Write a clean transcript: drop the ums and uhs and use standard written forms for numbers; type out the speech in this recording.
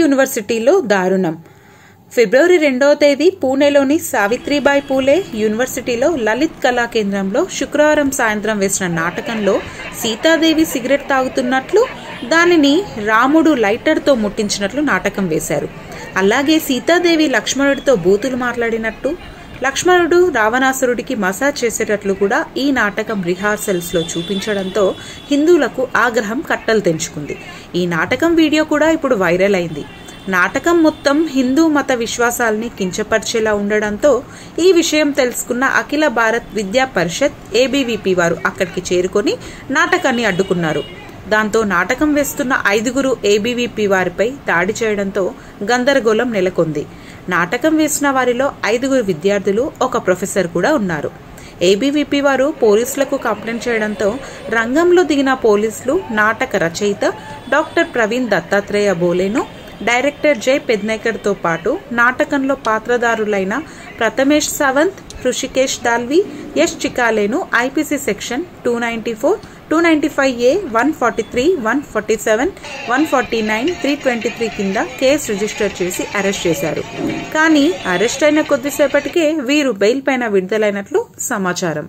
యూనివర్సిటీలో దారుణం. ఫిబ్రవరి 2వ తేదీ పూణేలోని సావిత్రిబాయి పూలే యూనివర్సిటీలో లలిత్ కళా కేంద్రంలో శుక్రవారం సాయంత్రం వేసిన నాటకంలో సీతాదేవి సిగరెట్ తాగుతున్నట్లు, దానిని రాముడు లైటర్తో ముట్టించినట్లు నాటకం వేశారు. అలాగే సీతాదేవి లక్ష్మణుడితో బూతులు మాట్లాడినట్టు, లక్ష్మణుడు రావణాసురుడికి మసాజ్ చేసేటట్లు కూడా ఈ నాటకం రిహార్సల్స్లో చూపించడంతో హిందువులకు ఆగ్రహం కట్టలు తెంచుకుంది. ఈ నాటకం వీడియో కూడా ఇప్పుడు వైరల్ అయింది. నాటకం మొత్తం హిందూ మత విశ్వాసాల్ని కించపరిచేలా ఉండడంతో ఈ విషయం తెలుసుకున్న అఖిల భారత్ విద్యా పరిషత్ ఏబీవీపీ వారు అక్కడికి చేరుకొని నాటకాన్ని అడ్డుకున్నారు. దాంతో నాటకం వేస్తున్న 5 ఏబీవీపీ వారిపై దాడి చేయడంతో గందరగోళం నెలకొంది. నాటకం వేసిన వారిలో 5 విద్యార్థులు, ఒక ప్రొఫెసర్ కూడా ఉన్నారు. ఏబీవీపీ వారు పోలీసులకు కంప్లైంట్ చేయడంతో రంగంలో దిగిన పోలీసులు నాటక రచయిత డాక్టర్ ప్రవీణ్ దత్తాత్రేయ బోలేను, డైరెక్టర్ జై పెద్నేకర్తో పాటు నాటకంలో పాత్రధారులైన ప్రథమేష్ సావంత్, హృషికేష్ దాల్వి, యష్ చికాలేను ఐపీసీ సెక్షన్ 294, 295A, 143, 147, 149, 323 కింద కేసు రిజిస్టర్ చేసి అరెస్ట్ చేశారు. కానీ అరెస్ట్ అయిన కొద్దిసేపటికే వీరు బెయిల్ పైన విడుదలైనట్లు సమాచారం.